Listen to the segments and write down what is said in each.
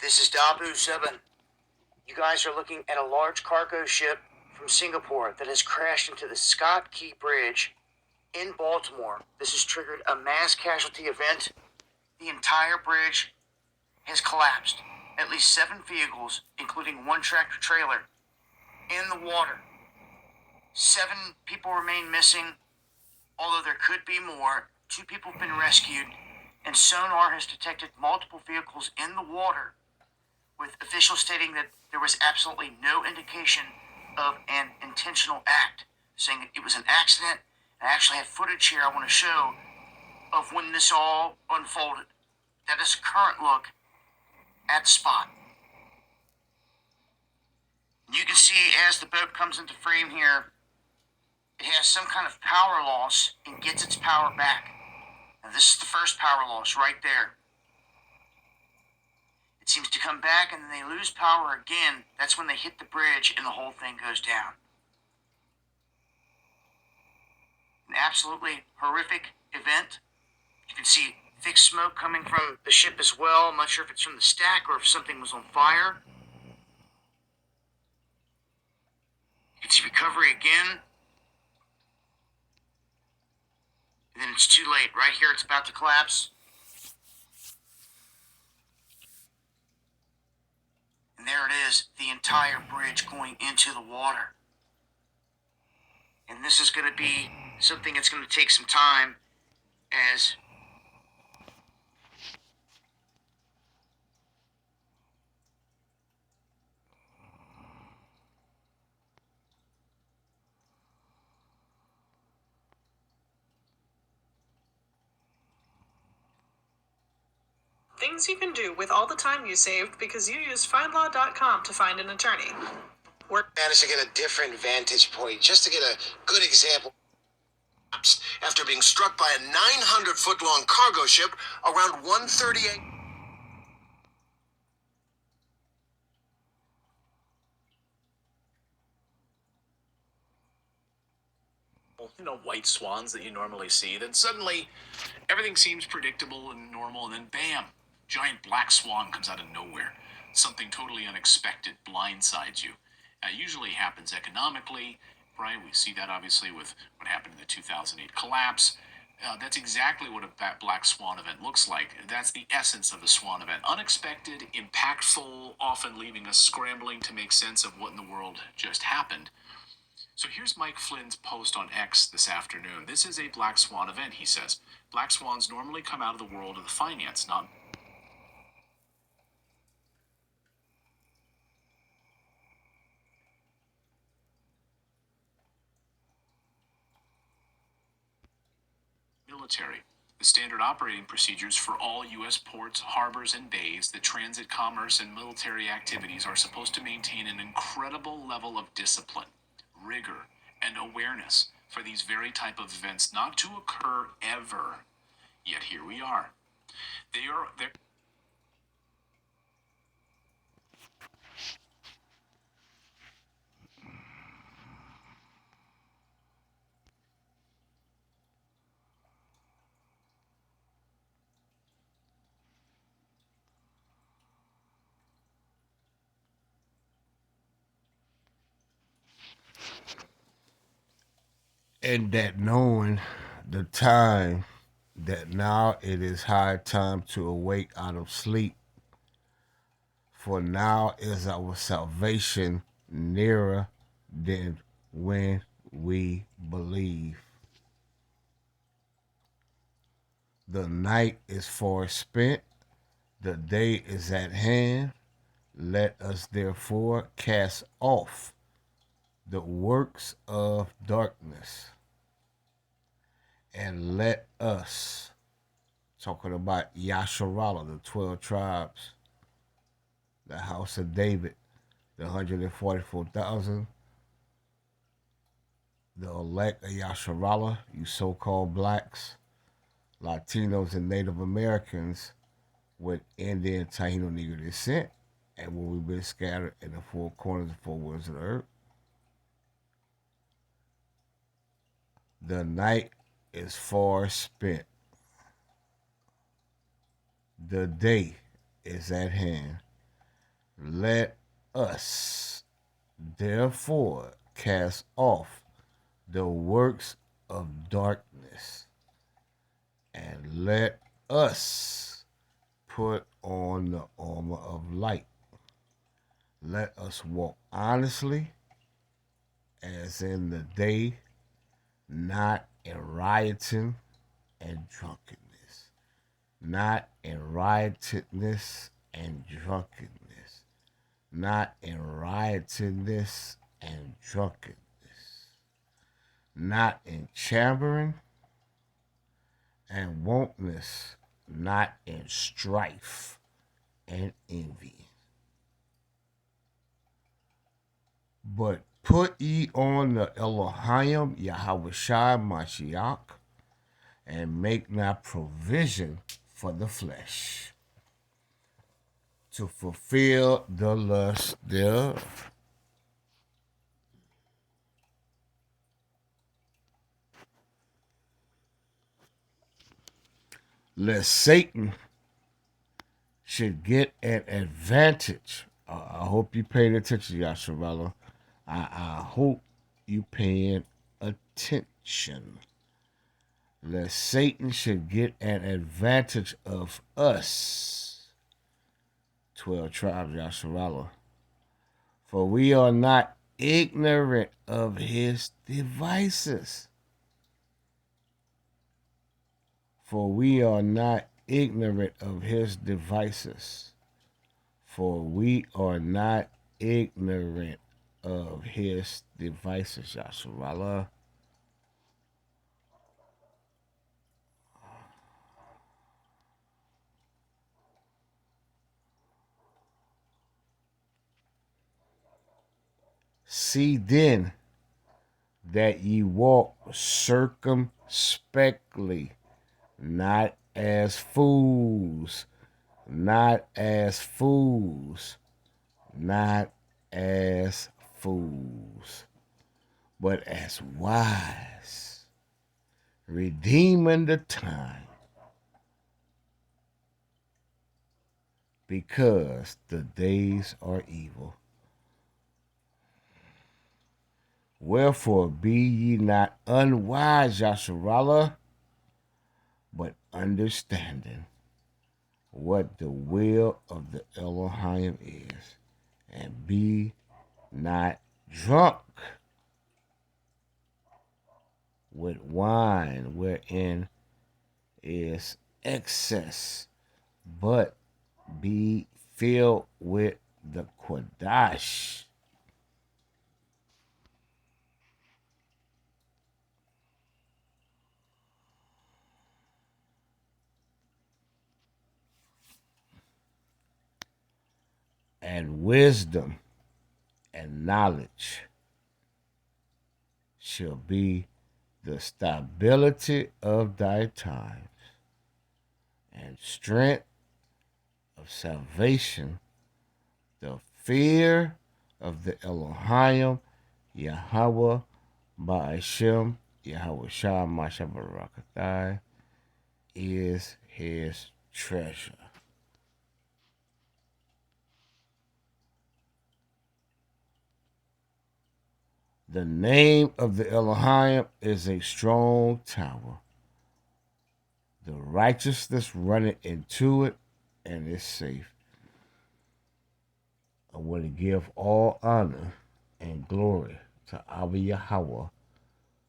This is Dabu 7. You guys are looking at a large cargo ship from Singapore that has crashed into the Scott Key Bridge in Baltimore. This has triggered a mass casualty event. The entire bridge has collapsed. At least 7 vehicles, including one tractor trailer, in the water. 7 people remain missing, although there could be more. 2 people have been rescued, and sonar has detected multiple vehicles in the water, with officials stating that there was absolutely no indication of an intentional act, saying it was an accident. I actually have footage here I want to show of when this all unfolded. That is a current look at the spot. You can see as the boat comes into frame here, it has some kind of power loss and gets its power back. And this is the first power loss right there. It seems to come back and then they lose power again. That's when they hit the bridge and the whole thing goes down. An absolutely horrific event. You can see thick smoke coming from the ship as well. I'm not sure if it's from the stack or if something was on fire. You can see recovery again. And then it's too late. Right here, it's about to collapse. And there it is, the entire bridge going into the water. And this is going to be something that's going to take some time as things you can do with all the time you saved because you used FindLaw.com to find an attorney. Managed to get a different vantage point, just to get a good example. After being struck by a 900-foot-long cargo ship around 1:38. White swans that you normally see. Then suddenly, everything seems predictable and normal, and then bam, giant black swan comes out of nowhere. Something totally unexpected blindsides you. Usually happens economically, right? We see that obviously with what happened in the 2008 collapse. That's exactly what a black swan event looks like. That's the essence of the swan event. Unexpected, impactful, often leaving us scrambling to make sense of what in the world just happened. So here's Mike Flynn's post on X this afternoon. This is a black swan event, he says. Black swans normally come out of the world of the finance, not military. The standard operating procedures for all U.S. ports, harbors, and bays that transit commerce and military activities are supposed to maintain an incredible level of discipline, rigor, and awareness for these very type of events not to occur ever. Yet here we are. They're And that knowing the time that now it is high time to awake out of sleep, for now is our salvation nearer than when we believe. The night is far spent, the day is at hand. Let us therefore cast off the works of darkness, and let us, talking about Yasharallah, the 12 tribes, the house of David, the 144,000, the elect of Yasharallah, you so-called blacks, Latinos, and Native Americans with Indian, Taino, Negro descent, and where we've been scattered in the 4 corners and 4 winds of the earth. The night is far spent. The day is at hand. Let us therefore cast off the works of darkness, and let us put on the armor of light. Let us walk honestly as in the day, not in rioting and drunkenness, not in riotedness and drunkenness, not in riotedness and drunkenness, not in chambering and wantonness, not in strife and envy. But put ye on the Elohim Yahushua Mashiach, and make not provision for the flesh to fulfill the lust thereof. Lest Satan should get an advantage. I hope you paying attention, Yasharella. I hope you paying attention. Lest Satan should get an advantage of us. 12 tribes, Yasharella. For we are not ignorant of his devices. For we are not ignorant of his devices. For we are not ignorant of his devices, Yasharallah. See then that ye walk circumspectly, not as fools, not as fools, not as fools, but as wise, redeeming the time, because the days are evil. Wherefore be ye not unwise, Yasharallah, but understanding what the will of the Elohim is, and be not drunk with wine wherein is excess, but be filled with the Kodash. And wisdom and knowledge shall be the stability of thy times, and strength of salvation, the fear of the Elohim, Yahweh, Ba'ashem, Yahweh Shah, Mashabarakatai, is his treasure. The name of the Elohim is a strong tower. The righteousness runneth into it and is safe. I want to give all honor and glory to Abba Yahweh,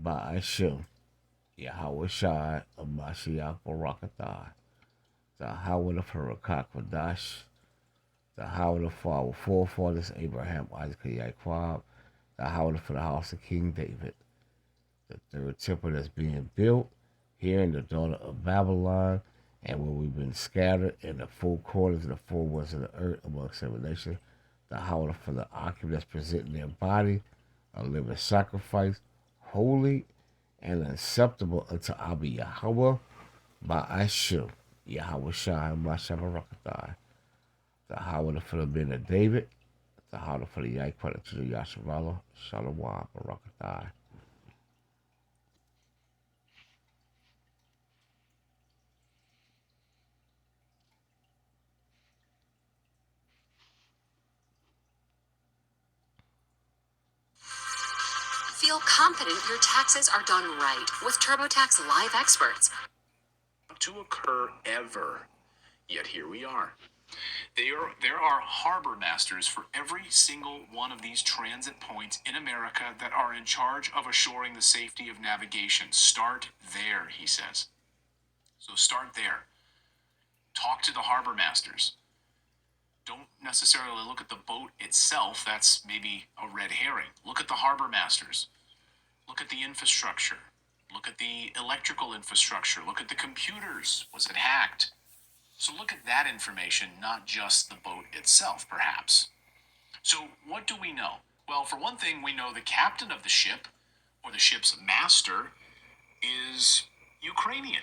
Ba'ashem, Yahweh Shai, Mashiach Barakatai, the Howard of Harakak Vadash, the Howard for our forefathers, Abraham, Isaac, and Jacob, the Howard for the house of King David, the third temple that's being built here in the daughter of Babylon, and where we've been scattered in the four corners of the four winds of the earth among seven nations, the Howard for the occupant that's presenting their body, a living sacrifice, holy and acceptable unto Abba Yahweh, Ba'ashem, Yahweh Shai, Mashabarakatai, the Howard for the men of David, the Howard for the Yaquat to the Yashavala, Shalom, Barakatai. Feel confident your taxes are done right with TurboTax Live experts. To occur ever. Yet here we are. There are harbor masters for every single one of these transit points in America that are in charge of assuring the safety of navigation. Start there, he says. So start there. Talk to the harbor masters. Don't necessarily look at the boat itself. That's maybe a red herring. Look at the harbor masters. Look at the infrastructure. Look at the electrical infrastructure. Look at the computers. Was it hacked? So look at that information, not just the boat itself, perhaps. So what do we know? Well, for one thing, we know the captain of the ship, or the ship's master, is Ukrainian.